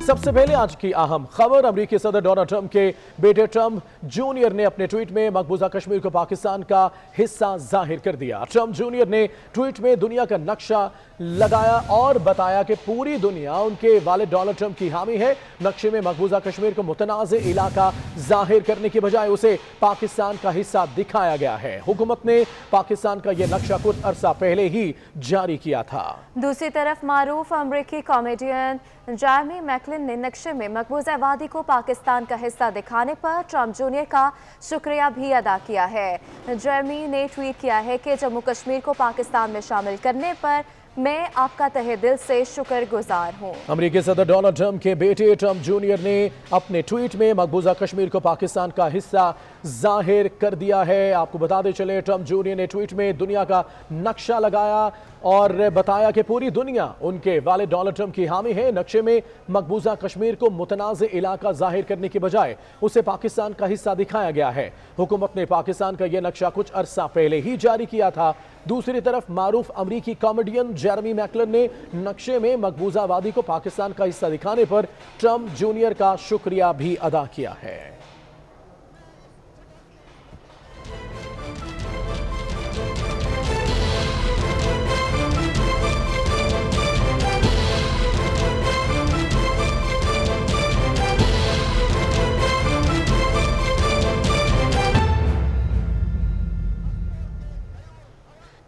सबसे पहले आज की अहम खबर, अमेरिकी सदर डोनाल्ड ट्रंप के बेटे ट्रंप जूनियर ने अपने ट्वीट में मकबूजा कश्मीर को पाकिस्तान का हिस्सा जाहिर कर दिया। ट्रंप जूनियर ने ट्वीट में दुनिया का नक्शा लगाया और बताया कि पूरी दुनिया उनके वालिद डोनाल्ड ट्रंप की हामी है। नक्शे में मकबूजा कश्मीर को मुतनाज़ इलाका जाहिर करने की बजाय उसे पाकिस्तान का हिस्सा दिखाया गया है। हुकूमत ने पाकिस्तान का यह नक्शा कुछ अरसा पहले ही जारी किया था। दूसरी तरफ मारूफ अमेरिकी कॉमेडियन जेरेमी मैकलिन ने नक्शे में मकबूजा वादी को पाकिस्तान का हिस्सा दिखाने पर ट्रंप जूनियर का शुक्रिया भी अदा किया है। जेरेमी ने ट्वीट किया है कि जम्मू कश्मीर को पाकिस्तान में शामिल करने पर मैं आपका तहे दिल से शुक्रगुजार हूँ। अमेरिकी सदर डोनाल्ड ट्रंप के बेटे ट्रंप जूनियर ने अपने ट्वीट में मकबूजा कश्मीर को पाकिस्तान का हिस्सा जाहिर कर दिया है। आपको बताते चले, ट्रंप जूनियर ने ट्वीट में दुनिया का नक्शा लगाया और बताया कि पूरी दुनिया उनके वालिद डोनाल्ड ट्रंप की हामी है। नक्शे में मकबूजा कश्मीर को मुतनाज़ इलाका जाहिर करने की बजाय उसे पाकिस्तान का हिस्सा दिखाया गया है। हुकूमत ने पाकिस्तान का यह नक्शा कुछ अरसा पहले ही जारी किया था। दूसरी तरफ मारूफ अमेरिकी कॉमेडियन जेरेमी मैकलिन ने नक्शे में मकबूजा वादी को पाकिस्तान का हिस्सा दिखाने पर ट्रंप जूनियर का शुक्रिया भी अदा किया है।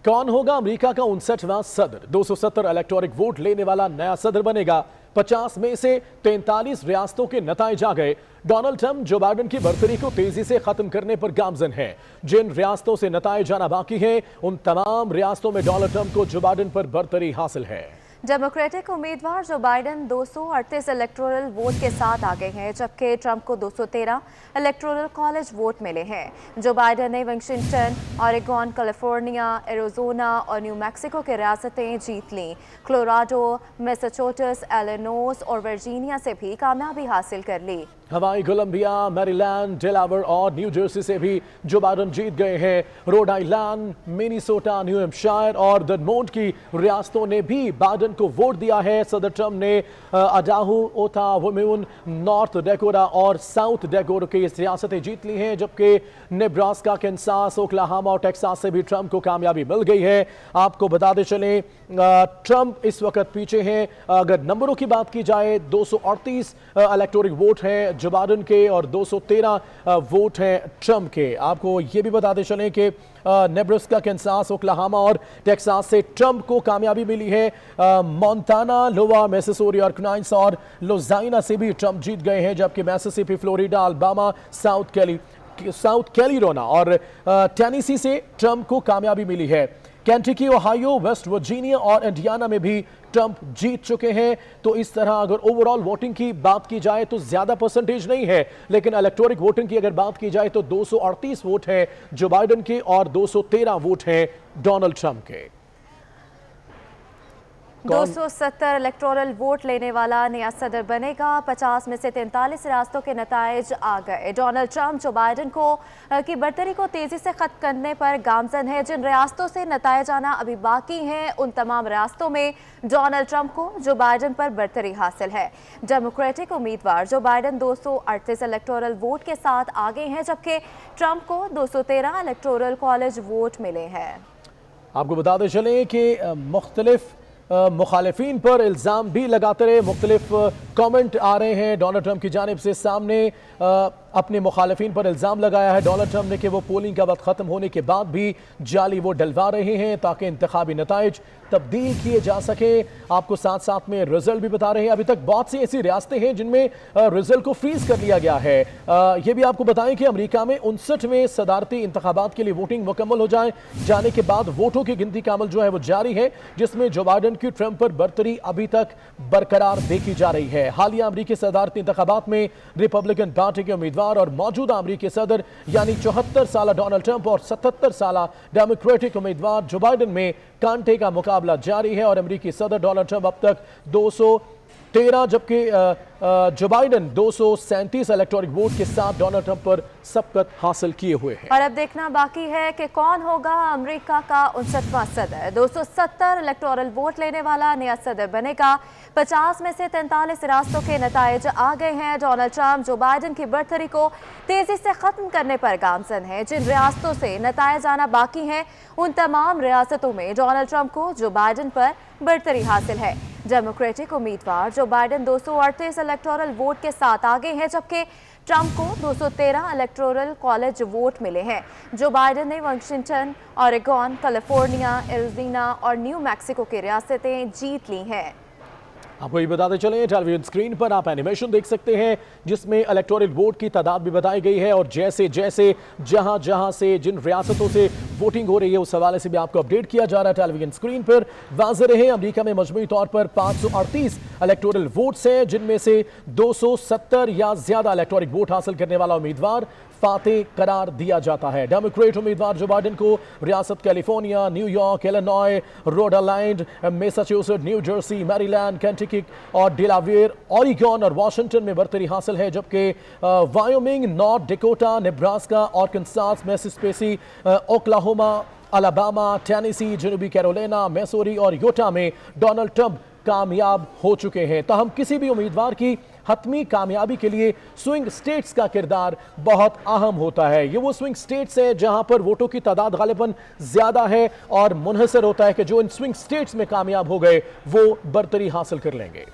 कौन होगा अमेरिका का 59वां सदर? 270 इलेक्टोरल वोट लेने वाला नया सदर बनेगा। 50 में से 43 रियासतों के नताइज आ गए। डोनाल्ड ट्रंप जो बाइडेन की बर्तरी को तेजी से खत्म करने पर गामजन है। जिन रियासतों से नताइज आना बाकी है उन तमाम रियासतों में डोनाल्ड ट्रंप को जो बाइडेन पर बर्तरी हासिल है। डेमोक्रेटिक उम्मीदवार जो बाइडेन 238 इलेक्टोरल वोट के साथ आगे हैं, जबकि ट्रंप को 213 इलेक्टोरल कॉलेज वोट मिले हैं। जो बाइडेन ने वाशिंगटन, ऑरेगॉन, कैलिफोर्निया, एरिज़ोना और न्यू मैक्सिको की रियासतें जीत लीं। कोलोराडो, मैसाचुसेट्स, इलिनॉइस और वर्जीनिया से भी कामयाबी हासिल कर ली। हवाई कोलंबिया, मैरीलैंड, डेलावेयर और न्यू जर्सी से भी जो बाइडेन जीत गए हैं। Rhode Island, Minnesota, new Hampshire और वर्मोंट की रियासतों ने भी बाइडेन को वोट दिया है। सदर ट्रंप ने अडाहो, ओटा, वर्मोंट, नॉर्थ डैकोटा और साउथ डैकोटा की रियासतें जीत ली हैं, जबकि नेब्रास्का, कैंसास, ओक्लाहोमा और टेक्सास से भी ट्रंप को कामयाबी मिल गई है। आपको बताते चलें, ट्रंप इस वक्त पीछे हैं। अगर नंबरों की बात की जाए, 238 इलेक्टोरल वोट हैं जो बाइडेन के और 213 वोट हैं ट्रंप के। आपको ये भी बताते चलें कि नेब्रास्का, कैंसास, ओक्लाहोमा और टेक्सास से ट्रंप को कामयाबी मिली है। मोंटाना, लोवा, मिसिसिपी, आर्कान्सास और लुइसियाना से भी ट्रंप जीत गए हैं, जबकि Mississippi, Florida, Alabama, south California और टेनेसी से ट्रंप को कामयाबी मिली है। केंटकी, ओहायो, वेस्ट वर्जीनिया और इंडियाना में भी ट्रंप जीत चुके हैं। तो इस तरह अगर ओवरऑल वोटिंग की बात की जाए तो ज्यादा परसेंटेज नहीं है, लेकिन इलेक्टोरल वोटिंग की अगर बात की जाए तो 238 वोट हैं जो बाइडेन के और 213 वोट हैं डोनाल्ड ट्रंप के। 270 इलेक्टोरल वोट लेने वाला नया सदर बनेगा। 50 में से 43 रियासतों के नताइज आ गए। डोनाल्ड ट्रंप जो बाइडेन की बर्तरी को तेजी से खत्म करने पर गामजन है। जिन रियासतों से नताइज आना अभी बाकी हैं उन तमाम रियासतों में डोनाल्ड ट्रंप को जो बाइडेन पर बर्तरी हासिल है। डेमोक्रेटिक उम्मीदवार जो बाइडेन 238 इलेक्टोरल वोट के साथ आगे हैं, जबकि ट्रंप को 213 इलेक्टोरल कॉलेज वोट मिले हैं। आपको बताते चलें कि मुख्तलिफ मुखालिफिन पर इल्ज़ाम भी लगाते रहे। मुख्तलिफ कमेंट आ रहे हैं डोनाल्ड ट्रंप की जानिब से। सामने अपने मुखालिफिन पर इल्ज़ाम लगाया है डोनाल्ड ट्रंप ने कि वो पोलिंग का वक्त ख़त्म होने के बाद भी जाली वोट डलवा रहे हैं ताकि इंतखाबी नताइज तब्दील किए जा सके। आपको साथ साथ में रिजल्ट भी बता रहे हैं। अभी तक बहुत सी ऐसी रियासतें हैं जिनमें रिजल्ट को फ्रीज कर लिया गया है। ये भी आपको बताएं कि अमेरिका में 59वें सदारती इंतखाबात के लिए वोटिंग मुकम्मल हो जाने के बाद वोटों की गिनती का अमल जो है वो जारी है, जिसमें जो बाइडेन की ट्रंप पर बर्तरी अभी तक बरकरार देखी जा रही है। हालिया अमेरिकी सदारती इंतखाबात में रिपब्लिकन पार्टी के उम्मीदवार और मौजूदा अमेरिकी सदर यानी 74 साल डोनाल्ड ट्रंप और 77 साल डेमोक्रेटिक उम्मीदवार जो बाइडेन में कांटे का मुकाबला जारी है और अमेरिकी सदर डोनाल्ड ट्रंप अब तक 13, जबकि जो बाइडन 237 इलेक्टोरल वोट के साथ डोनाल्ड ट्रंप पर सबकत हासिल किए हुए हैं। और अब देखना बाकी है कि कौन होगा अमेरिका का 59वां सदर। 270 इलेक्टोरल वोट लेने वाला नया सदर बनेगा। 50 में से 43 रियासतों के नताइज आ गए हैं। डोनाल्ड ट्रंप जो बाइडन की बढ़तरी को तेजी से खत्म करने पर गामजन है। जिन रियासतों से नताइज आना बाकी हैं उन तमाम रियासतों में डोनाल्ड ट्रंप को जो बाइडन पर बढ़तरी हासिल है। डेमोक्रेटिक उम्मीदवार जो बाइडन 238 इलेक्टोरल वोट के साथ आगे हैं, जबकि ट्रंप को 213 इलेक्टोरल कॉलेज वोट मिले हैं। जो बाइडन ने वाशिंगटन, ओरेगॉन, कैलिफोर्निया, एरिज़ोना और न्यू मैक्सिको की रियासतें जीत ली हैं। आपको ये बताते चलें, टेलीविजन स्क्रीन पर आप एनिमेशन देख सकते हैं जिसमें इलेक्टोरल वोट की तादाद भी बताई गई है और जैसे जैसे जहां से जिन रियासतों से वोटिंग हो रही है उस हवाले से भी आपको अपडेट किया जा रहा है टेलीविजन स्क्रीन पर। वाज़ेह रहे, अमेरिका में मजमूई तौर पर 538 इलेक्टोरल वोट्स हैं, जिनमें से 270 या ज्यादा इलेक्टोरल वोट हासिल करने वाला उम्मीदवार फातेह करार दिया जाता है। डेमोक्रेट उम्मीदवार जो बाइडन को रियासत California, New York, Illinois, Rhode Island, Massachusetts, new Jersey, Maryland, Kentucky और डेलावेयर, ओरेगॉन और वाशिंगटन में बढ़तरी हासिल है, जबकि Wyoming, north Dakota, Nebraska, आर्कांसास, Mississippi, Oklahoma, Alabama, Tennessee, जनूबी कैरोलिना, मिसूरी और यूटा में डोनाल्ड ट्रंप कामयाब हो चुके हैं। तो हम किसी भी उम्मीदवार की हतमी कामयाबी के लिए स्विंग स्टेट्स का किरदार बहुत अहम होता है। ये वो स्विंग स्टेट्स है जहां पर वोटों की तादाद गालिबन ज्यादा है और मुनहसर होता है कि जो इन स्विंग स्टेट्स में कामयाब हो गए वो बढ़तरी हासिल कर लेंगे।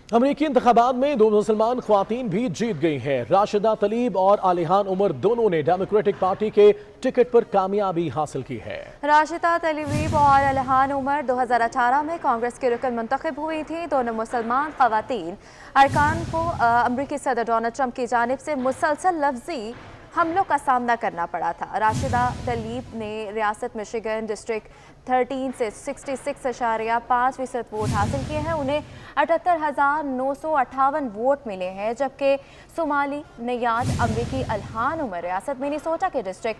अमेरिकी इंतखाबात में दो मुसलमान ख्वातीन भी जीत गई हैं। राशिदा तलीब और आलिहान उमर दोनों ने डेमोक्रेटिक पार्टी के टिकट पर कामयाबी हासिल की है। राशिदा तलीब और आलिहान उमर 2018 में कांग्रेस की रुकन मुंतखब हुई थी। दोनों मुसलमान ख्वातीन अरकान को अमेरिकी सदर डोनाल्ड ट्रंप की जानिब से मुसलसल लफ्जी हमलों का सामना करना पड़ा था। राशिदा तलीब ने रियासत मिशिगन डिस्ट्रिक्ट 13 से 66.5% वोट हासिल किए हैं। उन्हें 78,958 वोट मिले हैं, जबकि सोमाली नयाद अमरीकी अल्हान उमर रियासत मिनीसोटा के डिस्ट्रिक्ट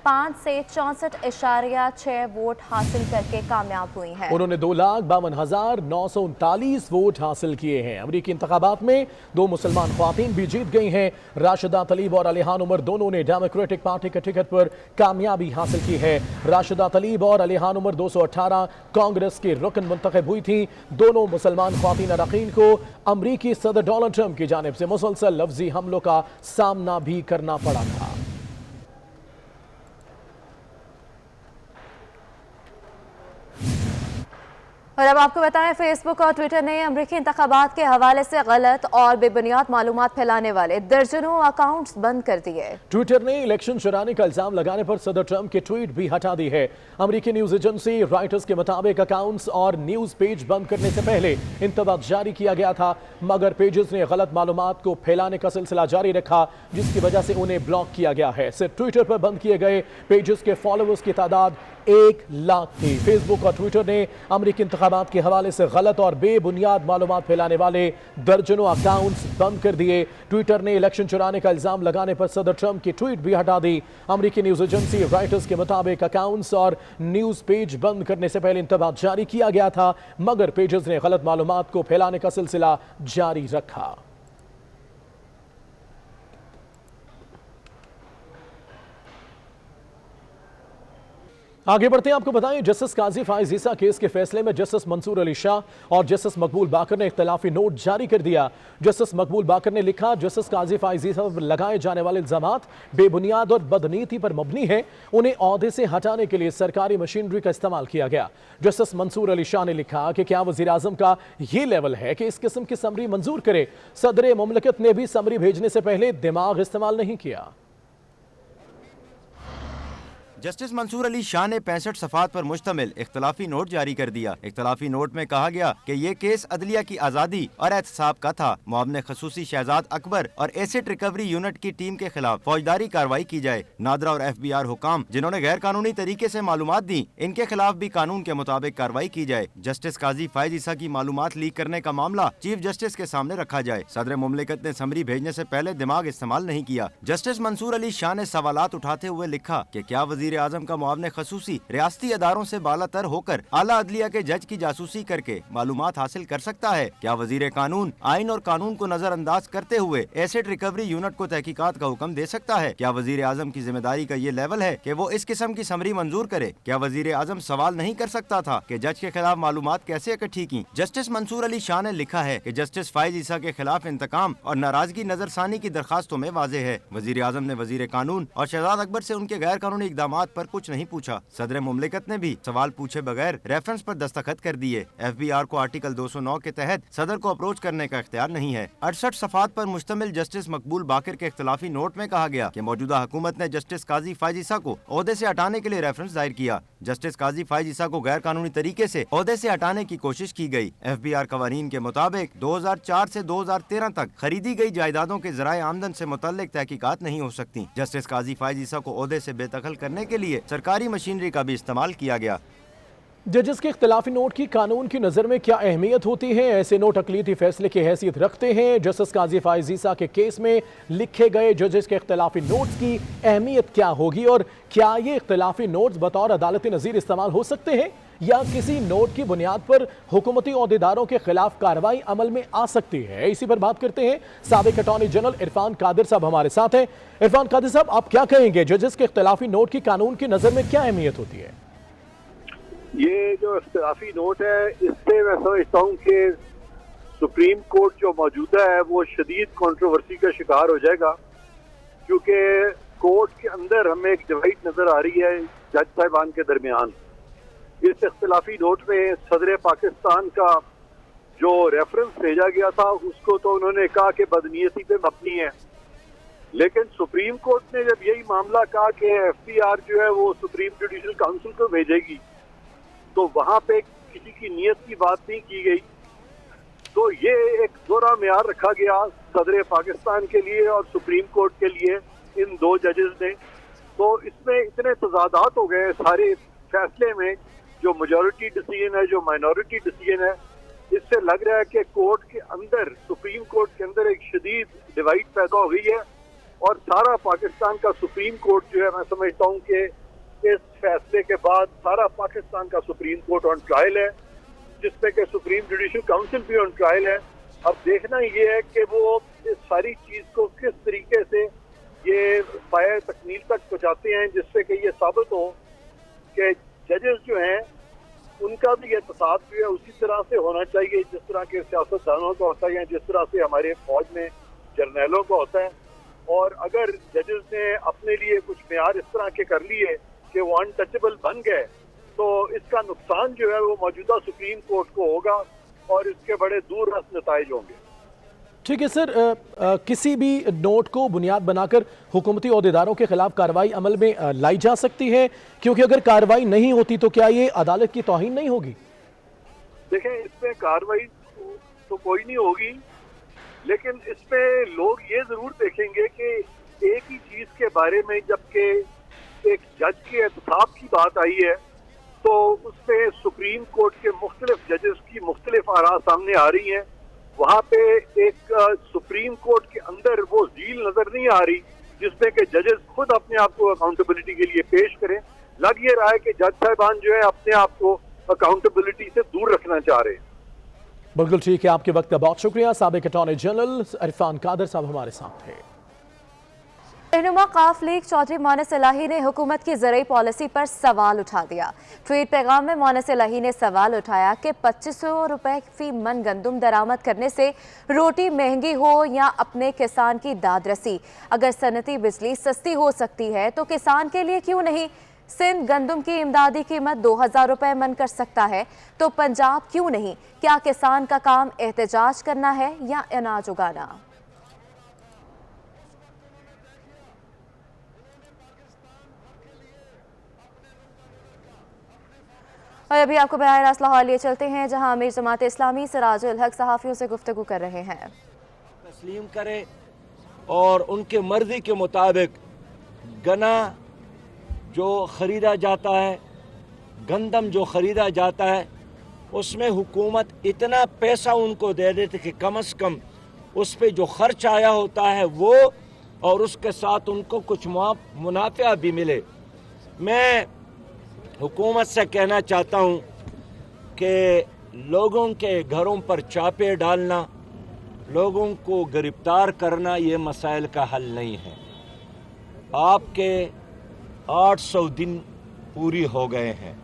5 से 64.6 वोट हासिल करके कामयाब हुई हैं। उन्होंने 2,52,939 वोट हासिल किए हैं। अमेरिकी इंतखाबात में दो मुसलमान ख्वातीन भी जीत गई हैं। राशिदा तलीब और अलिहान उमर दोनों ने डेमोक्रेटिक पार्टी के टिकट पर कामयाबी हासिल की है। राशिदा तलीब और अलिहान उमर 218 कांग्रेस की रुकन मुंतखब हुई थी। दोनों मुसलमान ख्वातीन अरकान को अमेरिकी सदर डोनाल्ड ट्रंप की जानिब से मुसलसल लफ्जी हमलों का सामना भी करना पड़ा था। और अब आपको बताएं, फेसबुक और ट्विटर ने अमेरिकी इंतखाबात के हवाले से गलत और बेबुनियाद मालूमात फैलाने वाले दर्जनों अकाउंट्स बंद कर दिए। ट्विटर ने इलेक्शन चुराने का इल्जाम लगाने पर सदर ट्रंप की ट्वीट भी हटा दी है। अमेरिकी न्यूज एजेंसी रॉयटर्स के मुताबिक अकाउंट्स और न्यूज पेज बंद करने से पहले इंतबाह जारी किया गया था, मगर पेजेस ने गलत मालूमात को फैलाने का सिलसिला जारी रखा, जिसकी वजह से उन्हें ब्लॉक किया गया है। सिर्फ ट्विटर पर बंद किए गए पेजेस के फॉलोअर्स की तादाद 1 लाख थी। फेसबुक और ट्विटर ने अमेरिकी इंतखाबात के हवाले से गलत और बेबुनियाद मालूमात फैलाने वाले दर्जनों अकाउंट्स बंद कर दिए। ट्विटर ने इलेक्शन चुराने का इल्जाम लगाने पर सदर ट्रंप की ट्वीट भी हटा दी। अमेरिकी न्यूज एजेंसी रॉयटर्स के मुताबिक अकाउंट्स और न्यूज पेज बंद करने से पहले इंतबाह जारी किया गया था, मगर पेजेस ने गलत मालूमात को फैलाने का सिलसिला जारी रखा। आगे बढ़ते हैं, आपको बताएं जस्टिस काजी फाइज ईसा केस के फैसले में जस्टिस मंसूर अली शाह और जस्टिस मकबूल बाकर ने इख्तिलाफी नोट जारी कर दिया। जस्टिस मकबूल बाकर ने लिखा, जस्टिस काजी फाइज ईसा पर लगाए जाने वाले इल्जामात बेबुनियाद और बदनीति पर मबनी है, उन्हें ओहदे से हटाने के लिए सरकारी मशीनरी का इस्तेमाल किया गया। जस्टिस मंसूर अली शाह ने लिखा कि क्या वज़ीर आज़म का ये लेवल है कि इस किस्म की समरी मंजूर करे? सदर मुमलिकत ने भी समरी भेजने से पहले दिमाग इस्तेमाल नहीं किया। जस्टिस मंसूर अली शाह ने 65 सफ़ात पर मुश्तमिल इख्तलाफी नोट जारी कर दिया। इख्तलाफी नोट में कहा गया कि ये केस अदलिया की आज़ादी और एहतसाब का था। मुआवने खसूसी शहजाद अकबर और एसेट रिकवरी यूनिट की टीम के खिलाफ फौजदारी कार्रवाई की जाए। नादरा और FBI हुकाम जिन्होंने गैर कानूनी तरीके से मालूमात दी, इनके खिलाफ भी कानून के मुताबिक कार्रवाई की जाए। जस्टिस काजी फायज ईसा की मालूमात लीक करने का मामला चीफ जस्टिस के सामने रखा जाए। सदर मुमलिकत ने समरी भेजने से पहले दिमाग इस्तेमाल नहीं किया। जस्टिस मंसूर अली शाह ने सवालात उठाते हुए लिखा कि क्या वजीर आजम का मुआवने खसूसी रियासती अदारों से बालातर होकर आला अदलिया के जज की जासूसी करके मालूमात हासिल कर सकता है? क्या वजीर कानून आइन और कानून को नजरअंदाज करते हुए एसेट रिकवरी यूनिट को तहकीकात का हुक्म दे सकता है? क्या वजीर आजम की जिम्मेदारी का ये लेवल है कि वो इस किस्म की समरी मंजूर करे? क्या वजीर आजम सवाल नहीं कर सकता था कि जज के खिलाफ मालूमात कैसे इकट्ठी की? जस्टिस मंसूर अली शाह ने लिखा है कि जस्टिस फायज ईसा के खिलाफ इंतकाम और नाराजगी नजरसानी की दरखास्तों में वाज़ेह है। वजीर आजम ने वजीर कानून और शहजाद अकबर से उनके गैर कानूनी इकदामात पर कुछ नहीं पूछा। सदर मुमलिकत ने भी सवाल पूछे बगैर रेफरेंस पर दस्तखत कर दिए। FBR को आर्टिकल 209 के तहत सदर को अप्रोच करने का इख्तियार नहीं है। 68 सफ़ात पर मुश्तमिल जस्टिस मकबूल बाकिर के इख्तलाफी नोट में कहा गया कि मौजूदा हुकूमत ने जस्टिस काजी फायज ईसा को ओहदे से हटाने के लिए रेफरेंस दायर किया। जस्टिस काजी फायज ईसा को गैर कानूनी तरीके से ओहदे से हटाने की कोशिश की गई। FBR कवानीन के मुताबिक 2004 से 2013 तक खरीदी गई जायदादों के ज़राए आमदन से मुतल्लिक तहकीकात नहीं हो सकती। जस्टिस काजी फायज ईसा को ओहदे से बेदखल करने के लिए सरकारी मशीनरी का भी इस्तेमाल किया गया। जजेस के इख्तलाफी नोट की कानून की नज़र में क्या अहमियत होती है? ऐसे नोट अक़लियती फैसले की हैसियत रखते हैं? जस्टिस काजी फायज ईसा के केस में लिखे गए जजेस के इख्तलाफी नोट्स की अहमियत क्या होगी और क्या ये इख्तलाफी नोट्स बतौर अदालती नज़ीर इस्तेमाल हो सकते हैं या किसी नोट की बुनियाद पर हुकूमती ओहदेदारों के खिलाफ कार्रवाई अमल में आ सकती है? इसी पर बात करते हैं। साबिक अटॉर्नी जनरल इरफान कादिर साहब हमारे साथ हैं। इरफान कादिर साहब, आप क्या कहेंगे, जजेस के इख्तलाफी नोट की कानून की नज़र में क्या अहमियत होती है? ये जो इख्तलाफी नोट है, इससे मैं समझता हूँ कि सुप्रीम कोर्ट जो मौजूदा है वो शदीद कंट्रोवर्सी का शिकार हो जाएगा, क्योंकि कोर्ट के अंदर हमें एक डिवाइड नज़र आ रही है जज साहिबान के दरमियान। इस इख्तलाफी नोट में सदर पाकिस्तान का जो रेफरेंस भेजा गया था उसको तो उन्होंने कहा कि बदनीयती पे मबनी है, लेकिन सुप्रीम कोर्ट ने जब यही मामला कहा कि FBR जो है वो सुप्रीम जुडिशल काउंसिल को भेजेगी, तो वहाँ पे किसी की नीयत की बात नहीं की गई। तो ये एक दोहरा मेयार रखा गया सदर पाकिस्तान के लिए और सुप्रीम कोर्ट के लिए, इन दो जजेस ने। तो इसमें इतने तजादात हो गए सारे फैसले में, जो मेजॉरिटी डिसीजन है, जो माइनॉरिटी डिसीजन है, इससे लग रहा है कि कोर्ट के अंदर, सुप्रीम कोर्ट के अंदर एक शदीद डिवाइड पैदा हो गई है और सारा पाकिस्तान का सुप्रीम कोर्ट जो है, मैं समझता हूँ कि इस फैसले के बाद सारा पाकिस्तान का सुप्रीम कोर्ट ऑन ट्रायल है, जिसमें कि सुप्रीम जुडिशल काउंसिल भी ऑन ट्रायल है। अब देखना ये है कि वो इस सारी चीज़ को किस तरीके से ये पाया तकमील तक पहुँचाते हैं, जिससे कि ये साबित हो कि जजेस जो हैं उनका भी एहतसाब जो है उसी तरह से होना चाहिए जिस तरह के सियासतदानों का होता है या जिस तरह से हमारे फौज में जर्नैलों का होता है। और अगर जजेस ने अपने लिए कुछ मेयार इस तरह के कर लिए कि वो अनटचेबल बन गए, तो इसका नुकसान जो है वो मौजूदा सुप्रीम कोर्ट को होगा और इसके बड़े दूर रस नताइज होंगे। ठीक है सर, किसी भी नोट को बुनियाद बनाकर हुकूमती ओहदेदारों के खिलाफ कार्रवाई अमल में लाई जा सकती है, क्योंकि अगर कार्रवाई नहीं होती तो क्या ये अदालत की तौहीन नहीं होगी? देखें, इसमें कार्रवाई तो कोई नहीं होगी, लेकिन इसमें लोग ये जरूर देखेंगे कि एक ही चीज के बारे में जबकि एक जज के एहतसाब की बात आई है, तो उसमें सुप्रीम कोर्ट के मुख्तलिफ जजेस की मुख्तलिफ आरा सामने आ रही हैं। वहाँ पे एक सुप्रीम कोर्ट के अंदर वो झील नजर नहीं आ रही जिसमें कि जजेस खुद अपने आप को अकाउंटेबिलिटी के लिए पेश करें। लग ये रहा है कि जज साहिबान जो है अपने आप को अकाउंटेबिलिटी से दूर रखना चाह रहे हैं। बिल्कुल ठीक है, आपके वक्त का बहुत शुक्रिया। साबिक अटॉर्नी जनरल इरफान कादिर साहब हमारे साथ थे। रहनुमा काफ लीग चौधरी मोनस इलाही ने हुकूमत की ज़रूरी पॉलिसी पर सवाल उठा दिया। ट्वीट पैगाम में मोनस इलाही ने सवाल उठाया कि 2500 रुपए फी मन गंदम दरामद करने से रोटी महंगी हो या अपने किसान की दाद रसी। अगर सनती बिजली सस्ती हो सकती है तो किसान के लिए क्यों नहीं? सिंध गंदम की इमदादी कीमत 2000 रुपए मन कर सकता है तो पंजाब क्यों नहीं? क्या किसान का काम एहतजाज करना है या अनाज उगाना? और अभी आपको बराह रास्त लाहौर लिए चलते हैं, जहां अमीर जमात इस्लामी सिराजुल हक सहाफ़ियों से गुफ्तगू कर रहे हैं। तस्लीम करे और उनके मर्जी के मुताबिक गना जो ख़रीदा जाता है, गंदम जो ख़रीदा जाता है, उसमें हुकूमत इतना पैसा उनको दे देती कि कम से कम उस पर जो खर्च आया होता है वो, और उसके साथ उनको कुछ मुनाफा भी मिले। मैं हुकूमत से कहना चाहता हूँ कि लोगों के घरों पर चापे डालना, लोगों को गिरफ्तार करना, ये मसाइल का हल नहीं है। आपके 800 दिन पूरी हो गए हैं,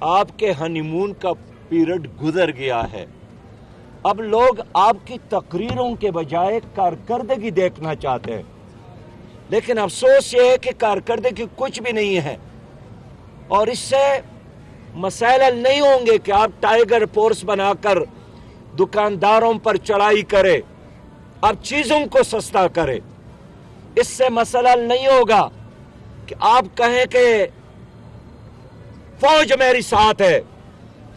आपके हनीमून का पीरियड गुजर गया है। अब लोग आपकी तकरीरों के बजाय कारकर्दगी देखना चाहते हैं, लेकिन अफसोस ये है कि कारकर्दगी कुछ भी नहीं है, और इससे मसाइल हल नहीं होंगे कि आप टाइगर फोर्स बनाकर दुकानदारों पर चढ़ाई करें, आप चीज़ों को सस्ता करें। इससे मसला हल नहीं होगा कि आप कहें कि फौज मेरी साथ है।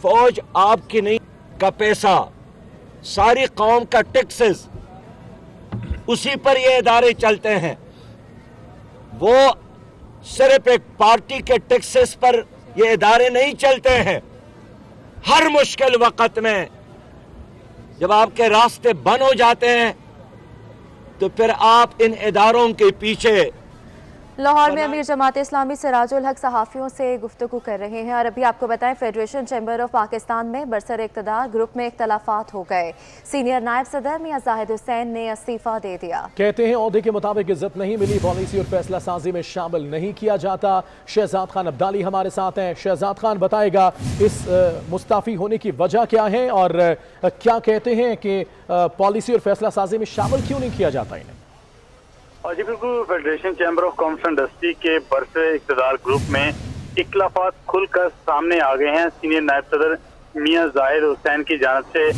फौज आपकी नहीं, का पैसा, सारी कौम का टैक्सेस, उसी पर ये इदारे चलते हैं। वो सिर्फ एक पार्टी के टैक्सेस पर ये इदारे नहीं चलते हैं। हर मुश्किल वक्त में जब आपके रास्ते बंद हो जाते हैं तो फिर आप इन इदारों के पीछे। लाहौर में अमीर जमात इस्लामी सिराजुल हक सहाफ़ियों से गुफ्तगू कर रहे हैं। और अभी आपको बताएं, फेडरेशन चैम्बर ऑफ पाकिस्तान में बरसर इक़्तिदार ग्रुप में इख्तलाफात हो गए। सीनियर नायब सदर मियां जाहिद हुसैन ने इस्तीफ़ा दे दिया। कहते हैं ओहदे के मुताबिक इज्जत नहीं मिली, पॉलिसी और फैसला साजी में शामिल नहीं किया जाता। शहजाद खान अब्दाली हमारे साथ हैं। शहजाद खान बताएगा इस मुस्ताफ़ी होने की वजह क्या है और क्या कहते हैं कि पॉलिसी और फैसला साजी में शामिल क्यों नहीं किया जाता इन्हें। जी बिल्कुल, federation chamber of commerce and industry के बरसर इक़्तिदार ग्रुप में इख्तलाफात खुलकर सामने आ गए हैं। सीनियर नायब सदर मियां जाहिद हुसैन की जानिब से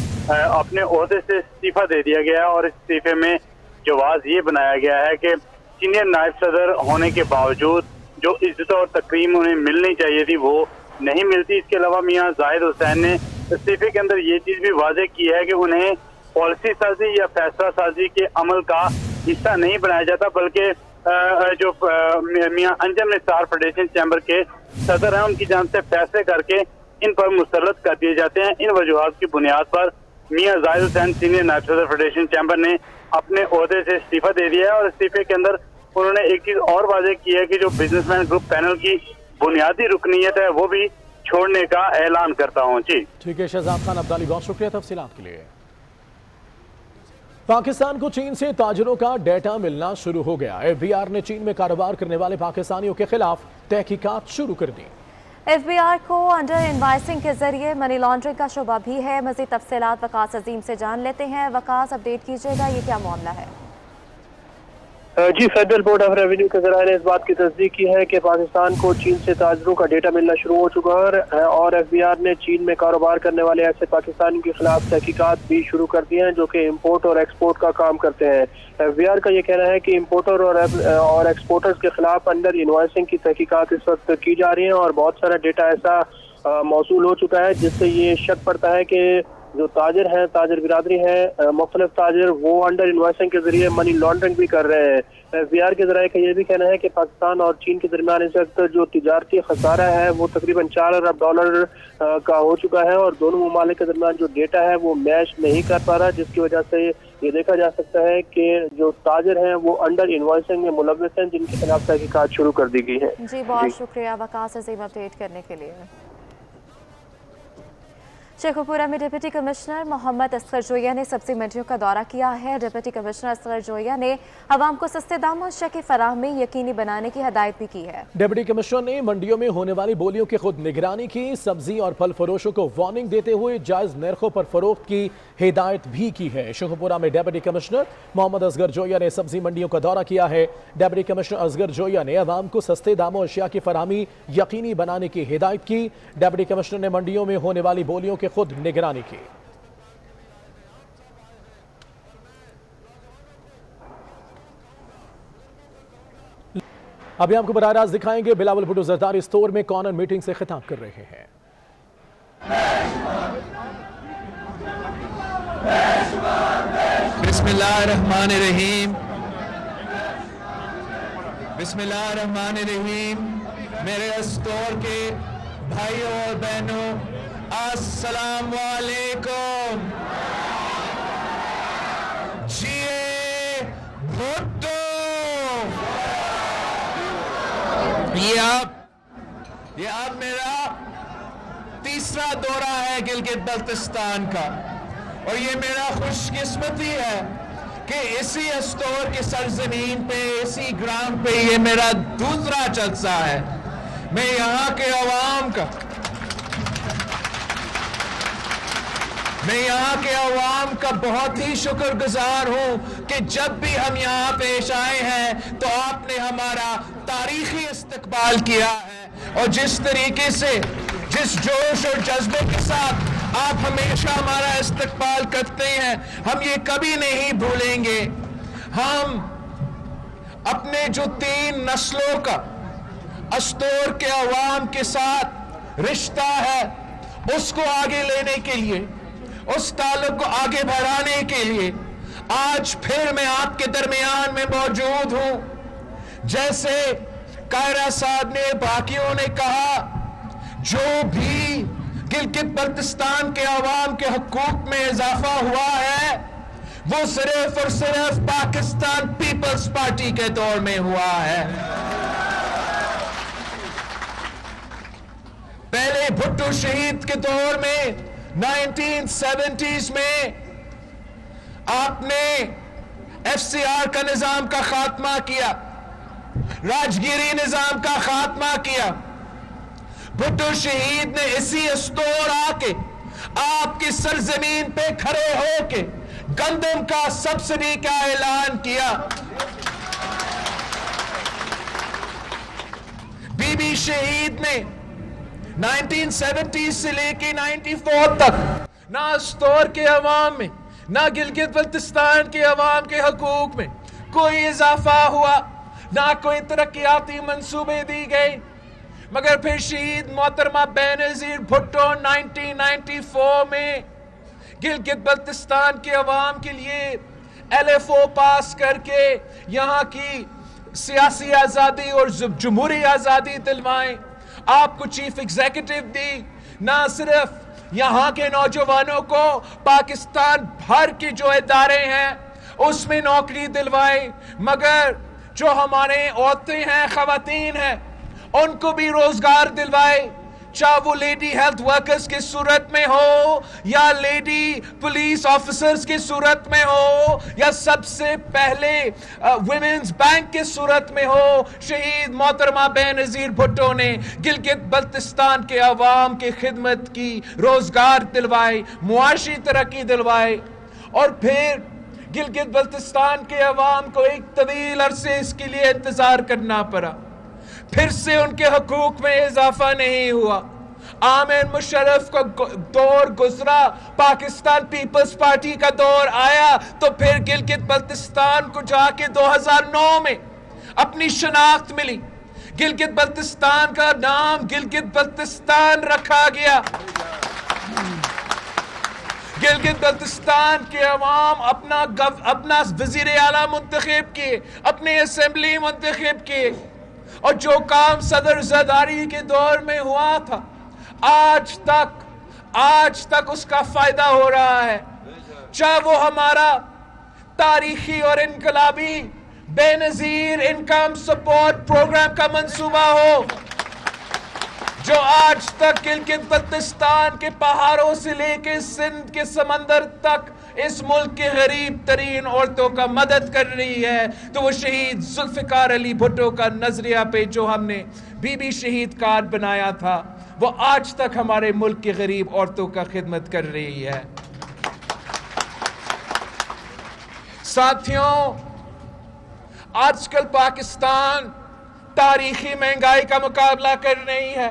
अपने ओहदे से इस्तीफा दे दिया गया, और इस्तीफे में जवाब ये बनाया गया है कि सीनियर नायब सदर होने के बावजूद जो इज्जत और तकरीम उन्हें मिलनी चाहिए थी वो नहीं मिलती। इसके अलावा मियां जाहिद हुसैन ने इस्तीफे के अंदर ये चीज़ भी वाज़ेह की है कि उन्हें पॉलिसी साजी या फैसला साजी के अमल का हिस्सा नहीं बनाया जाता, बल्कि जो मियां अंजम निसार फेडरेशन चैम्बर के सदर हैं उनकी जान से फैसले करके इन पर मुस्तरद कर दिए जाते हैं। इन वजूहात की बुनियाद पर मियां जाहिद हुसैन सीनियर नायब सदर फेडरेशन चैम्बर ने अपने ओहदे से इस्तीफा दे दिया है, और इस्तीफे के अंदर उन्होंने एक चीज और वाज़ेह की है कि जो बिजनेसमैन ग्रुप पैनल की बुनियादी रुकनीयत है वो भी छोड़ने का ऐलान करता हूँ। जी ठीक है शहजाद खान अब्दाली, बहुत शुक्रिया तफसीलात के लिए। पाकिस्तान को चीन से ताजरों का डेटा मिलना शुरू हो गया। FBI ने चीन में कारोबार करने वाले पाकिस्तानियों के खिलाफ तहकीकात शुरू कर दी। FBI को अंडर इनवाइसिंग के जरिए मनी लॉन्ड्रिंग का शुबा भी है। मज़ीद तफसीलात वकास अजीम से जान लेते हैं। वकास, अपडेट कीजिएगा, ये क्या मामला है। जी, फेडरल बोर्ड ऑफ रेवेन्यू के ज़राए ने इस बात की तस्दीक की है कि पाकिस्तान को चीन से ताजरों का डेटा मिलना शुरू हो चुका है, और FBI ने चीन में कारोबार करने वाले ऐसे पाकिस्तानियों के खिलाफ तहकीकात भी शुरू कर दी हैं जो कि इम्पोर्ट और एक्सपोर्ट का काम करते हैं। FBI का ये कहना है कि इम्पोर्टर और एक्सपोर्टर्स के खिलाफ अंडर इनवॉइसिंग की तहकीकात इस वक्त की जा रही हैं, और बहुत सारा डेटा ऐसा मौसूल हो चुका है जिससे ये शक पड़ता है कि जो ताजर हैं, ताजर बिरादरी है, मुख्तलिफ ताजर वो अंडर इन्वेस्टिंग के जरिए मनी लॉन्ड्रिंग भी कर रहे हैं। FBI के जरिए का ये भी कहना है कि पाकिस्तान और चीन के दरमियान इस वक्त जो तिजारती खसारा है वो तकरीबन $4 अरब का हो चुका है, और दोनों ममालिक के दरमियान जो डेटा है वो मैच नहीं कर पा रहा, जिसकी वजह से ये देखा जा सकता है कि जो ताजर हैं वो अंडर इन्वॉइसिंग में मुलव्वस हैं, जिनके खिलाफ तहकीकात शुरू कर दी गई है। जी, बहुत शुक्रिया वकास अजीम अपडेट करने के लिए। शेखुपुरा में डिप्टी कमिश्नर मोहम्मद असगर जोया ने सब्जी मंडियों का दौरा किया है। डिप्टी कमिश्नर असगर जोया ने आवाम को सस्ते दामों अशिया की फराहमी यकीनी बनाने की हदायत भी की है। डिप्टी कमिश्नर ने मंडियों में होने वाली बोलियों की खुद निगरानी की। सब्जी और फल फरोशों को वार्निंग देते हुए जायज नरखों पर फरोख्त की हिदायत भी की है। शेखुपुरा में डिप्टी कमिश्नर मोहम्मद असगर जोया ने सब्जी मंडियों का दौरा किया है। डिप्टी कमिश्नर असगर जोया ने आवाम को सस्ते दामों अशिया की फराहमी यकीनी बनाने की हिदायत की। डिप्टी कमिश्नर ने मंडियों में होने वाली बोलियों की खुद निगरानी की। अभी आपको बराह रास्त दिखाएंगे बिलावल भुट्टो जरदारी स्टोर में कॉर्नर मीटिंग से खिताब कर रहे हैं। बिस्मिल्लाहिर्रहमानिर्रहीम, बिस्मिल्लाहिर्रहमानिर्रहीम। मेरे स्टोर के भाइयों और बहनों, अस्सलाम वालेकुम। जिए भुट्टो। ये अब मेरा तीसरा दौरा है गिलगित बल्तिस्तान का, और ये मेरा खुशकिस्मती है कि इसी स्टोर के सरजमीन पे, इसी ग्राउंड पे ये मेरा दूसरा जलसा है। मैं यहाँ के अवाम का बहुत ही शुक्रगुजार हूँ कि जब भी हम यहाँ पेश आए हैं तो आपने हमारा तारीखी इस्तकबाल किया है, और जिस तरीके से, जिस जोश और जज्बे के साथ आप हमेशा हमारा इस्तकबाल करते हैं, हम ये कभी नहीं भूलेंगे। हम अपने जो 3 नस्लों का अस्टोर के अवाम के साथ रिश्ता है, उसको आगे लेने के लिए, उस ताल्लुक को आगे बढ़ाने के लिए आज फिर मैं आपके दरमियान में मौजूद हूं। जैसे कायरा साहब ने, बाकियों ने कहा, जो भी गिलगित बल्तिस्तान के अवाम के हकूक में इजाफा हुआ है वो सिर्फ और सिर्फ पाकिस्तान पीपल्स पार्टी के दौर में हुआ है। पहले भुट्टो शहीद के दौर में 1970s में आपने FCR का निजाम का खात्मा किया, राजगिरी निजाम का खात्मा किया। भुट्टो शहीद ने इसी स्टोर आके आपकी सरजमीन पे खड़े होके गंदम का सब्सिडी का ऐलान किया। बीबी शहीद ने 1970 से लेके 94 तक ना स्टोर के अवाम में, ना गिलगित बल्तिस्तान के अवाम के हकूक में कोई इजाफा हुआ, ना कोई तरक्याती मंसूबे दी गई। मगर फिर शहीद मोहतरमा बेनज़ीर भुट्टो 1994 में गिलगित बल्तिस्तान के अवाम के लिए LFO पास करके यहाँ की सियासी आज़ादी और जमहूरी आज़ादी दिलवाएं। आपको चीफ एग्जीक्यूटिव दी, ना सिर्फ यहाँ के नौजवानों को पाकिस्तान भर के जो इदारे हैं उसमें नौकरी दिलवाएं, मगर जो हमारे औरतें हैं, खवातीन हैं, उनको भी रोजगार दिलवाए, चाहे वो लेडी हेल्थ वर्कर्स की सूरत में हो या लेडी पुलिस ऑफिसर्स की सूरत में हो या सबसे पहले वुमेन्स बैंक की सूरत में हो। शहीद मोहतरमा बेनज़ीर भुट्टो ने गिलगित बल्तिस्तान के अवाम की खिदमत की, रोजगार दिलवाए, मुआशी तरक्की दिलवाए। और फिर गिलगित बल्तिस्तान के अवाम को एक तवील अरसे इसके लिए इंतजार करना पड़ा, फिर से उनके हकूक में इजाफा नहीं हुआ। आमिर मुशर्रफ का दौर गुजरा, पाकिस्तान पीपल्स पार्टी का दौर आया, तो फिर गिलगित बल्तिस्तान को जाके 2009 में अपनी शनाख्त मिली। गिलगित बल्तिस्तान का नाम गिलगित बल्तिस्तान रखा गया। गिलगित बल्तिस्तान के अवाम अपना वजीर आला मुंतखब किए, अपने असेंबली मुंतखब किए, और जो काम सदर जरदारी के दौर में हुआ था आज तक उसका फायदा हो रहा है। चाहे वो हमारा तारीखी और इनकलाबी बेनजीर इनकम सपोर्ट प्रोग्राम का मंसूबा हो, जो आज तक गिलगित बल्तिस्तान के पहाड़ों से लेकर सिंध के समंदर तक इस मुल्क के गरीब तरीन औरतों का मदद कर रही है, तो वो शहीद जुल्फिकार अली भुट्टो का नजरिया पे जो हमने बीबी शहीद कार्ड बनाया था, वो आज तक हमारे मुल्क के गरीब औरतों का खिदमत कर रही है। साथियों, आजकल पाकिस्तान तारीखी महंगाई का मुकाबला कर रही है,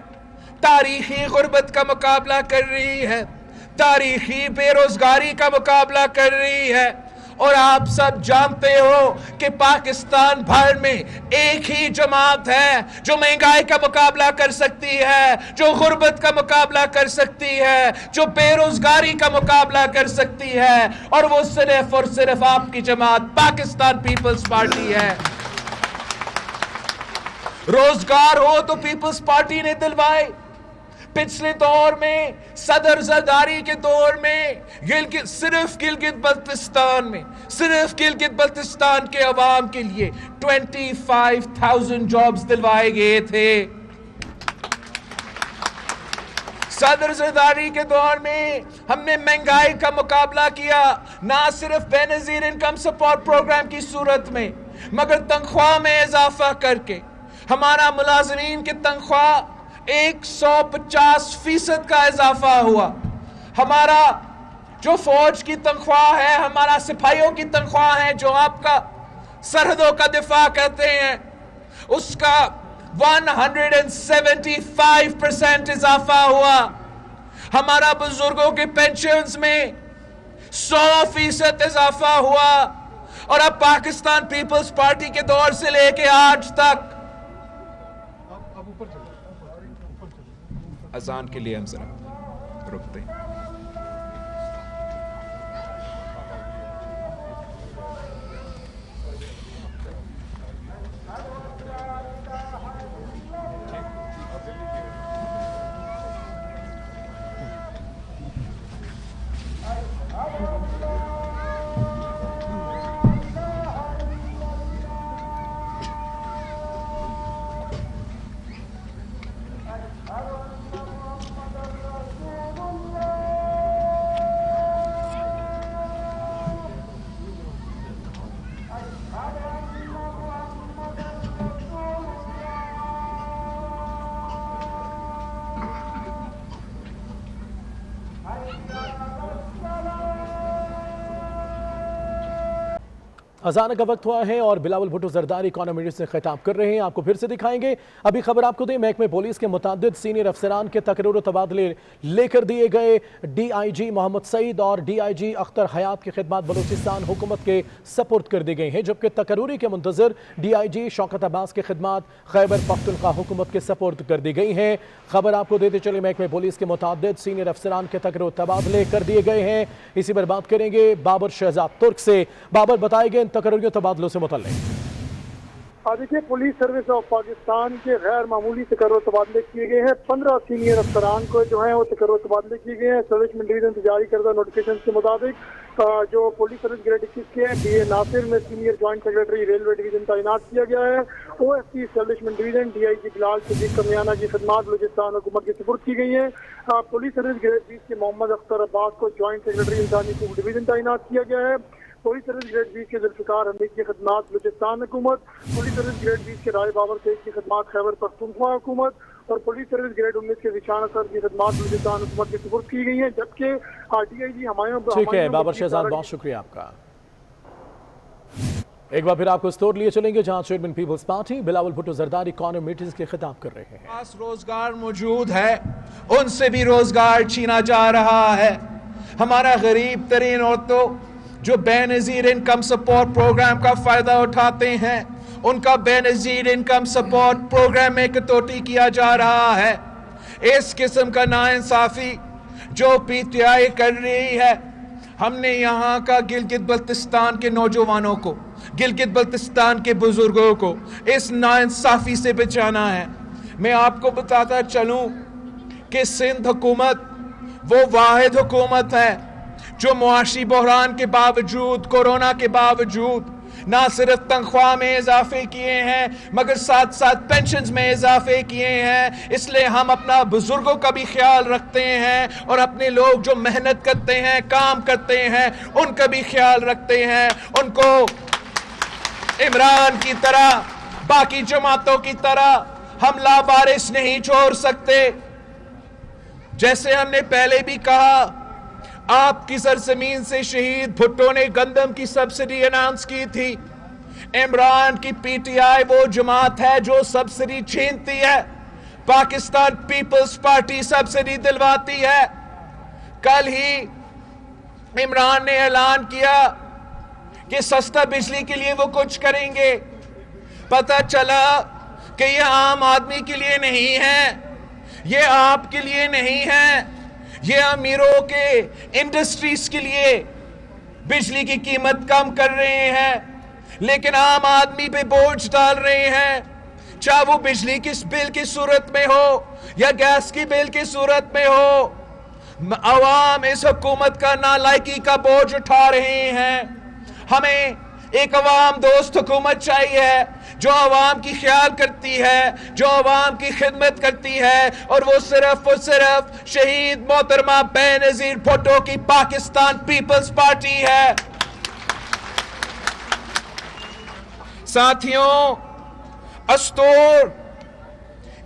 तारीखी गुर्बत का मुकाबला कर रही है, तारीखी बेरोजगारी का मुकाबला कर रही है, اور آپ سب جانتے ہو کہ پاکستان بھر میں ایک ہی جماعت ہے جو مہنگائی کا مقابلہ کر سکتی ہے, جو غربت کا مقابلہ کر سکتی ہے, جو بے روزگاری کا مقابلہ کر سکتی ہے, اور وہ صرف اور صرف آپ کی جماعت پاکستان پیپلز پارٹی ہے. روزگار ہو تو پیپلز پارٹی نے دلوائے. پچھلے دور میں صدر زرداری کے دور میں صرف گلگت بلتستان میں صرف گلگت بلتستان کے عوام کے لیے 25,000 جابز دلوائے گئے تھے. صدر زرداری کے دور میں ہم نے مہنگائی کا مقابلہ کیا, نہ صرف بے نظیر انکم سپورٹ پروگرام کی صورت میں مگر تنخواہ میں اضافہ کر کے ہمارا ملازمین کی تنخواہ 150% کا اضافہ ہوا. ہمارا جو فوج کی تنخواہ ہے, ہمارا سپاہیوں کی تنخواہ ہے جو آپ کا سرحدوں کا دفاع کرتے ہیں, اس کا 175% اضافہ ہوا. ہمارا بزرگوں کے پینشنز میں 100% اضافہ ہوا. اور اب پاکستان پیپلز پارٹی کے دور سے لے کے آج تک اذان کے لیے ہم ذرا رکتے ہیں. اذان کا وقت ہوا ہے اور بلاول بھٹو زرداری اکانومی سے خطاب کر رہے ہیں. آپ کو پھر سے دکھائیں گے. ابھی خبر آپ کو دیں, محکمہ پولیس کے متعدد سینئر افسران کے تقرر و تبادلے لے کر دیے گئے. ڈی آئی جی محمد سعید اور ڈی آئی جی اختر حیات کی خدمات بلوچستان حکومت کے سپرد کر دی گئی ہیں, جبکہ تقرری کے منتظر ڈی آئی جی شوکت عباس کی خدمات خیبر پختونخوا حکومت کے سپرد کر دی گئی ہیں. خبر آپ کو دیتے چلے, محکمہ پولیس کے متعدد سینئر افسران کے تقرر و تبادلے کر دیے گئے ہیں. اسی پر بات کریں گے بابر شہزاد ترک سے. بابر, بتائے گئے ان تقرریوں تبادلوں سے متعلق. دیکھیے, پولیس سروس آف پاکستان کے غیر معمولی تقرر و تبادلے کیے گئے ہیں. 15 سینئر افسران کو جو ہیں وہ تقرر و تبادلے کیے گئے ہیں. اسٹیبلشمنٹ ڈویژن سے جاری کردہ نوٹیفکیشن کے مطابق جو پولیس سروس گریڈ 21 کے ہیں, بی اے ناصر میں senior joint secretary railway division تعینات کیا گیا ہے. O S C establishment division D I G Bilal Siddique Kamiana کی خدمات بلوچستان حکومت کے سپرد کی گئی ہیں. پولیس سروس گریڈ 20 کے محمد اختر عباس کو جوائنٹ سیکرٹری انسانی حقوق ڈویژن تعینات کیا گیا ہے. پولیس سروس گریڈ 20 کے ذوالفقار حمید کی خدمات بلوچستان حکومت, پولیس سروس گریڈ 20 کے رائے بابر شیخ کی خدمات خیبر پختونخوا حکومت, اور پولیس سروس گریڈ 19 کے ذیشان اسد کی خدمات بلوچستان حکومت کے سپرد کی گئی ہیں. جبکہ ڈی آئی جی ہمایوں ٹھیک ہے بابر شہزاد, بہت شکریہ آپ کا. ایک بار پھر آپ کو اسٹور لیے چلیں گے جہاں chairman Peoples Party Bilawal Bhutto Zardari economy meetings کے خطاب کر رہے ہیں. پاس روزگار موجود ہے, ان سے بھی روزگار چھینا جا رہا ہے. ہمارا غریب ترین عورتوں جو بے نظیر انکم سپورٹ پروگرام کا فائدہ اٹھاتے ہیں, ان کا بے نظیر انکم سپورٹ پروگرام میں کٹوتی کیا جا رہا ہے. اس قسم کا ناانصافی جو پی ٹی آئی کر رہی ہے, ہم نے یہاں کا گلگت بلتستان کے نوجوانوں کو, گلگت بلتستان کے بزرگوں کو اس ناانصافی سے بچانا ہے. میں آپ کو بتاتا چلوں کہ سندھ حکومت وہ واحد حکومت ہے جو معاشی بحران کے باوجود, کورونا کے باوجود نہ صرف تنخواہ میں اضافے کیے ہیں مگر ساتھ ساتھ پینشنز میں اضافے کیے ہیں. اس لیے ہم اپنا بزرگوں کا بھی خیال رکھتے ہیں اور اپنے لوگ جو محنت کرتے ہیں, کام کرتے ہیں, ان کا بھی خیال رکھتے ہیں. ان کو عمران کی طرح, باقی جماعتوں کی طرح ہم لابارس نہیں چھوڑ سکتے. جیسے ہم نے پہلے بھی کہا, آپ کی سرزمین سے شہید بھٹو نے گندم کی سبسڈی اناؤنس کی تھی. عمران کی پی ٹی آئی وہ جماعت ہے جو سبسڈی چھینتی ہے. پاکستان پیپلز پارٹی سبسڈی دلواتی ہے. کل ہی عمران نے اعلان کیا کہ سستا بجلی کے لیے وہ کچھ کریں گے. پتہ چلا کہ یہ عام آدمی کے لیے نہیں ہے, یہ آپ کے لیے نہیں ہے, یہ امیروں کے انڈسٹریز کے لیے بجلی کی قیمت کم کر رہے ہیں, لیکن عام آدمی پہ بوجھ ڈال رہے ہیں, چاہے وہ بجلی کی بل کی صورت میں ہو یا گیس کی بل کی صورت میں ہو. عوام اس حکومت کا نالائکی کا بوجھ اٹھا رہے ہیں. ہمیں ایک عوام دوست حکومت چاہیے جو عوام کی خیال کرتی ہے, جو عوام کی خدمت کرتی ہے, اور وہ صرف شہید محترمہ بے نظیر بھٹو کی پاکستان پیپلز پارٹی ہے. ساتھیوں, استور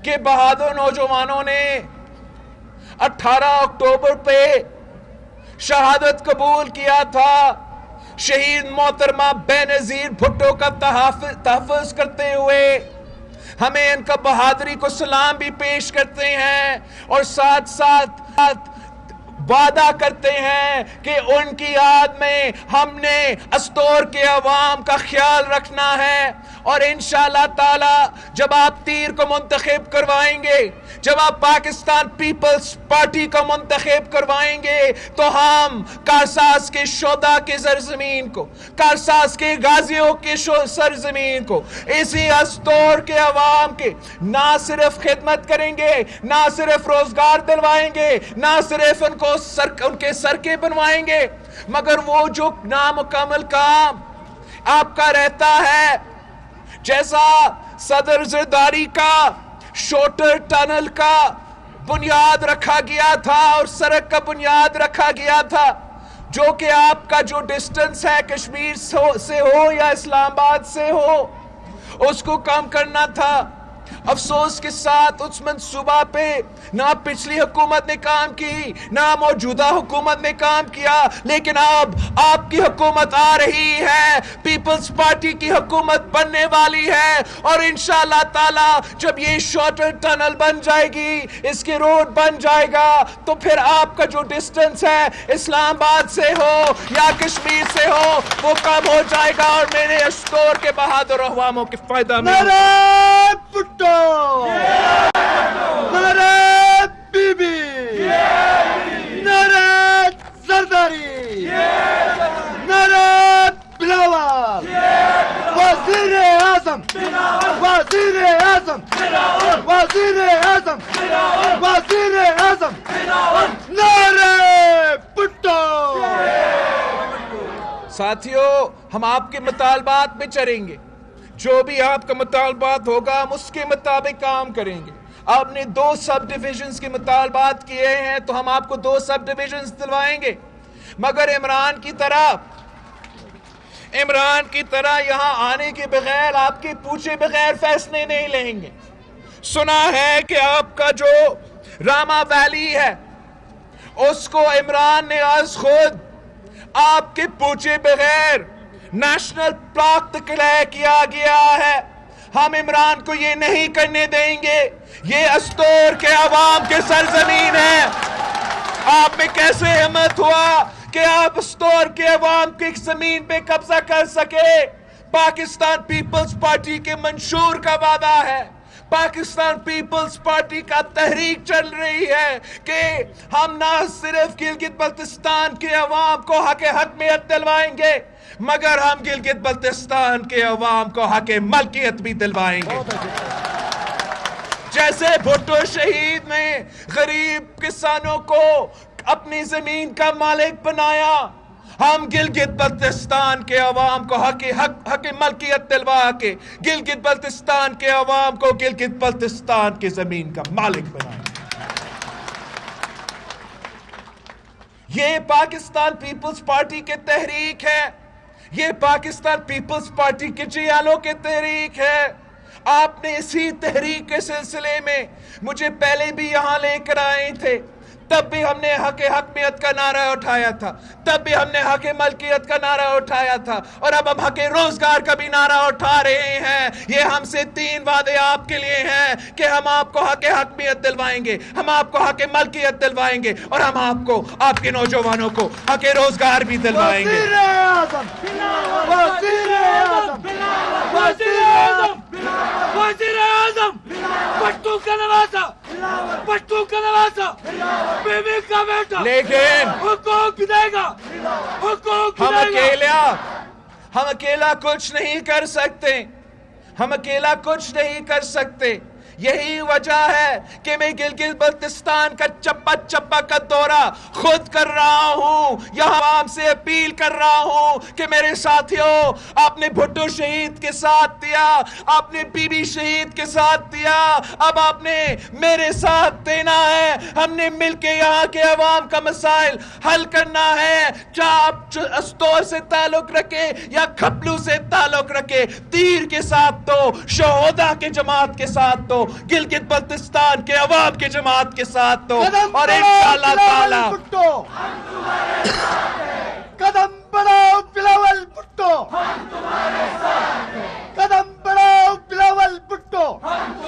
کے بہادر نوجوانوں نے 18 اکتوبر پہ شہادت قبول کیا تھا. شہید محترمہ بے نظیر بھٹو کا تحفظ کرتے ہوئے ہمیں ان کا بہادری کو سلام بھی پیش کرتے ہیں, اور ساتھ ساتھ وعدہ کرتے ہیں کہ ان کی یاد میں ہم نے استور کے عوام کا خیال رکھنا ہے. اور انشاءاللہ تعالی جب آپ تیر کو منتخب کروائیں گے, جب آپ پاکستان پیپلز پارٹی کو منتخب کروائیں گے, تو ہم کارساز کے شہداء کے سرزمین کو, کارساز کے غازیوں کے سرزمین کو, اسی استور کے عوام کے نہ صرف خدمت کریں گے, نہ صرف روزگار دلوائیں گے, نہ صرف ان کے سڑکیں بنوائیں گے, مگر وہ جو نامکمل کام آپ کا رہتا ہے, جیسا صدر زرداری کا شوٹر ٹنل کا بنیاد رکھا گیا تھا اور سڑک کا بنیاد رکھا گیا تھا, جو کہ آپ کا جو ڈسٹنس ہے کشمیر سے ہو یا اسلام آباد سے ہو, اس کو کم کرنا تھا. افسوس کے ساتھ اس منصوبہ پہ نہ پچھلی حکومت نے کام کی, نہ موجودہ حکومت نے کام کیا, لیکن اب آپ کی حکومت آ رہی ہے, پیپلز پارٹی کی حکومت بننے والی ہے, اور انشاءاللہ تعالی جب یہ شارٹر ٹنل بن جائے گی, اس کے روڈ بن جائے گا, تو پھر آپ کا جو ڈسٹنس ہے اسلام آباد سے ہو یا کشمیر سے ہو وہ کم ہو جائے گا, اور میرے استور کے بہادر عواموں کے فائدہ میں بی بی, نعرہ زرداری, نعرہ بلاول, وزیر اعظم, وزیر اعظم, وزیر اعظم, وزیر اعظم, نعرہ بھٹو. ساتھیوں, ہم آپ کے مطالبات میں چلیں گے, جو بھی آپ کا مطالبات ہوگا ہم اس کے مطابق کام کریں گے. آپ نے 2 سب ڈیویژنز کے مطالبات کیے ہیں تو ہم آپ کو 2 سب ڈیویژنز دلوائیں گے, مگر عمران کی طرح یہاں آنے کے بغیر, آپ کے پوچھے بغیر فیصلے نہیں لیں گے. سنا ہے کہ آپ کا جو راما ویلی ہے اس کو عمران نے آج خود آپ کے پوچھے بغیر نیشنل پارک ڈکلیئر کیا گیا ہے. ہم عمران کو یہ نہیں کرنے دیں گے, یہ استور کے عوام کے سرزمین ہے. آپ میں کیسے ہمت ہوا کہ آپ استور کے عوام کی زمین پہ قبضہ کر سکے؟ پاکستان پیپلز پارٹی کے منشور کا وعدہ ہے, پاکستان پیپلز پارٹی کا تحریک چل رہی ہے کہ ہم نہ صرف گلگت بلتستان کے عوام کو حق حکمیت دلوائیں گے, مگر ہم گلگت بلتستان کے عوام کو حق ملکیت بھی دلوائیں گے. جیسے بھٹو شہید نے غریب کسانوں کو اپنی زمین کا مالک بنایا, ہم گلگت بلتستان کے عوام کو حق ملکیت دلوا کے گلگت بلتستان کے عوام کو گلگت بلتستان کی زمین کا مالک بنائیں. یہ پاکستان پیپلز پارٹی کے تحریک ہے, یہ پاکستان پیپلز پارٹی کے جیالوں کے تحریک ہے. آپ نے اسی تحریک کے سلسلے میں مجھے پہلے بھی یہاں لے کر آئے تھے. تب بھی ہم نے حق حکمیت کا نعرہ اٹھایا تھا, تب بھی ہم نے حق ملکیت کا نعرہ اٹھایا تھا, اور اب ہم حق روزگار کا بھی نعرہ اٹھا رہے ہیں. یہ ہم سے 3 وعدے آپ کے لیے ہیں کہ ہم آپ کو حق حکمیت دلوائیں گے, ہم آپ کو حق ملکیت دلوائیں گے, اور ہم آپ کو, آپ کے نوجوانوں کو حق روزگار بھی دلوائیں گے. وزیر اعظم, وزیر اعظم, وزیر اعظم, وزیر اعظم, پٹھو کا نواسا, پٹھو کا نواسا, بیوی کا بیٹا, لیکن حقوق دے گا, حقوق دے گا. ہم اکیلا کچھ نہیں کر سکتے, ہم اکیلا کچھ نہیں کر سکتے. یہی وجہ ہے کہ میں گلگت بلتستان کا چپا چپا کا دورہ خود کر رہا ہوں. یہاں عوام سے اپیل کر رہا ہوں کہ میرے ساتھیوں, آپ نے بھٹو شہید کے ساتھ دیا, آپ نے بی بی شہید کے ساتھ دیا, اب آپ نے میرے ساتھ دینا ہے. ہم نے مل کے یہاں کے عوام کا مسائل حل کرنا ہے. چاہے آپ استور سے تعلق رکھے یا کھپلو سے تعلق رکھے, تیر کے ساتھ تو, شہداء کے جماعت کے ساتھ تو, گلگت بلتستان کے عوام کے جماعت کے ساتھ تو, اور انشاءاللہ تعالی قدم بڑھاؤ بلاول بھٹو, قدم بڑھاؤ بلاول بھٹو.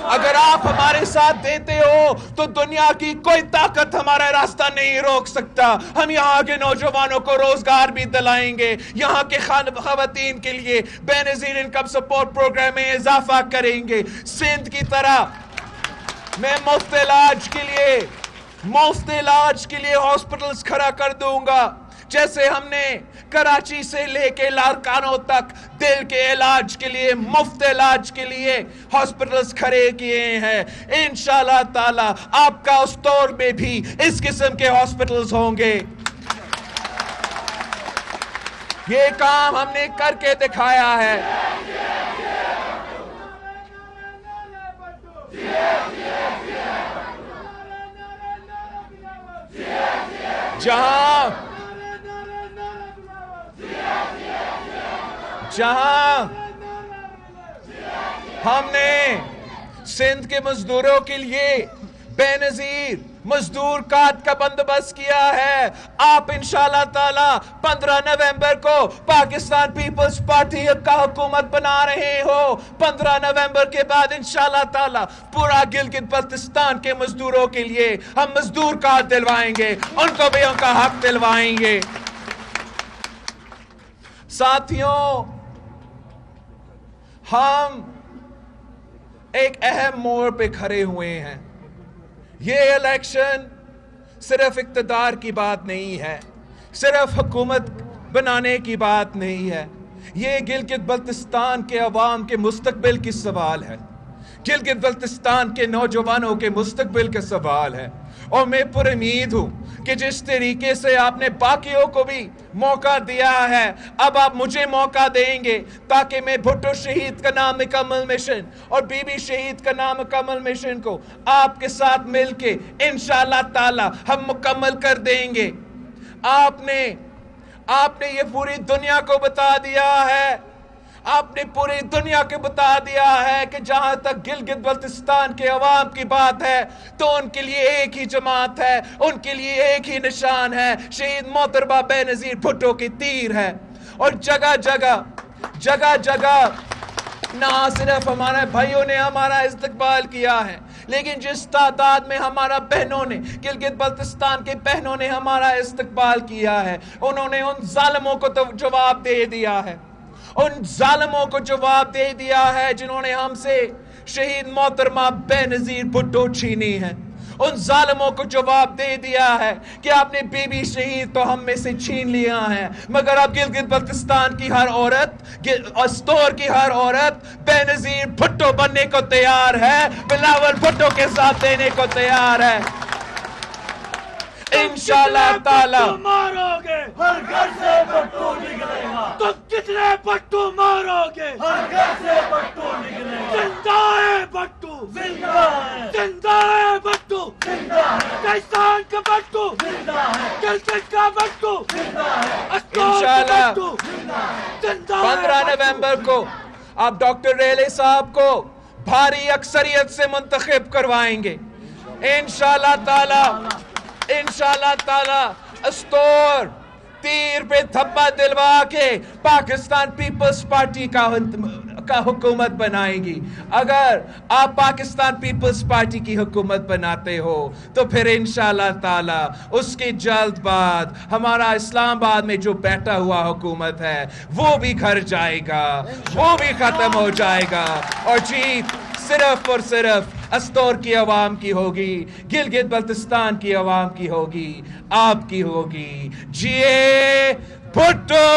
اگر آپ ہمارے ساتھ دیتے ہو تو دنیا کی کوئی طاقت ہمارا راستہ نہیں روک سکتا. ہم یہاں کے نوجوانوں کو روزگار بھی دلائیں گے, یہاں کے خواتین کے لیے بے نظیر انکم سپورٹ پروگرام میں اضافہ کریں گے. سندھ کی طرح میں مفت علاج کے لیے ہاسپٹلز کھڑا کر دوں گا, جیسے ہم نے کراچی سے لے کے لاڑکانوں تک دل کے علاج کے لیے, مفت علاج کے لیے ہاسپٹلز کھڑے کیے ہیں. انشاءاللہ تعالی آپ کا استور میں بھی اس قسم کے ہاسپٹلز ہوں گے. یہ کام ہم نے کر کے دکھایا ہے. جہاں ہم نے سندھ کے مزدوروں کے لیے بے نظیر مزدور کارڈ کا بندوبست کیا ہے, آپ انشاءاللہ تعالی 15 نومبر کو پاکستان پیپلز پارٹی کا حکومت بنا رہے ہو. 15 نومبر کے بعد انشاءاللہ تعالی پورا گلگت بلتستان کے مزدوروں کے لیے ہم مزدور کارڈ دلوائیں گے, ان کو بھی ان کا حق دلوائیں گے. ساتھیوں, ہم ایک اہم موڑ پہ کھڑے ہوئے ہیں. یہ الیکشن صرف اقتدار کی بات نہیں ہے, صرف حکومت بنانے کی بات نہیں ہے. یہ گلگت بلتستان کے عوام کے مستقبل کی سوال ہے, گلگت بلتستان کے نوجوانوں کے مستقبل کا سوال ہے. اور میں پر امید ہوں کہ جس طریقے سے آپ نے باقیوں کو بھی موقع دیا ہے, اب آپ مجھے موقع دیں گے تاکہ میں بھٹو شہید کا نام مکمل مشن اور بی بی شہید کا نام مکمل مشن کو آپ کے ساتھ مل کے انشاءاللہ تعالی ہم مکمل کر دیں گے. آپ نے یہ پوری دنیا کو بتا دیا ہے, آپ نے پوری دنیا کو بتا دیا ہے کہ جہاں تک گلگت بلتستان کے عوام کی بات ہے تو ان کے لیے ایک ہی جماعت ہے, ان کے لیے ایک ہی نشان ہے, شہید محترمہ بے نظیر بھٹو کی تیر ہے. اور جگہ جگہ نہ صرف ہمارے بھائیوں نے ہمارا استقبال کیا ہے, لیکن جس تعداد میں ہمارا بہنوں نے, گلگت بلتستان کے بہنوں نے ہمارا استقبال کیا ہے, انہوں نے ان ظالموں کو تو جواب دے دیا ہے, ان ظالموں کو جواب دے دیا ہے جنہوں نے ہم سے شہید محترمہ بے نظیر بھٹو چھینی ہے. ان ظالموں کو جواب دے دیا ہے کہ آپ نے بی بی شہید تو ہم میں سے چھین لیا ہے, مگر اب گلگت بلتستان کی ہر عورت, استور کی ہر عورت بے نظیر بھٹو بننے کو تیار ہے, بلاول بھٹو کے ساتھ دینے کو تیار ہے. انشاءاللہ تعالی مارو گے ہر گھر سے بٹو نکلے گا, تم کتنے بٹو مارو گے ہر گھر سے بٹو نکلے گا. زندہ ہے بٹو, زندہ ہے, زندہ ہے بٹو, زندہ ہے, پاکستان کا بٹو, زندہ ہے, گلگت کا بٹو, زندہ ہے, انشاءاللہ 15 نومبر کو آپ ڈاکٹر ریلے صاحب کو بھاری اکثریت سے منتخب کروائیں گے انشاءاللہ تعالی. इंशाल्लाह ताला अस्तोर तीर पे थप्पा दिलवा के पाकिस्तान पीपल्स पार्टी का हुकूमत बनाएगी। अगर आप पाकिस्तान पीपल्स पार्टी की हुकूमत बनाते हो तो फिर इंशाल्लाह ताला उसके जल्द बाद हमारा इस्लामाबाद में जो बैठा हुआ हुकूमत है वो भी घर जाएगा, वो भी खत्म हो जाएगा और जीत सिर्फ और सिर्फ अस्तौर की आवाम की होगी, गिलगित बल्तिस्तान की आवाम की होगी, आपकी होगी। जिए भुट्टो।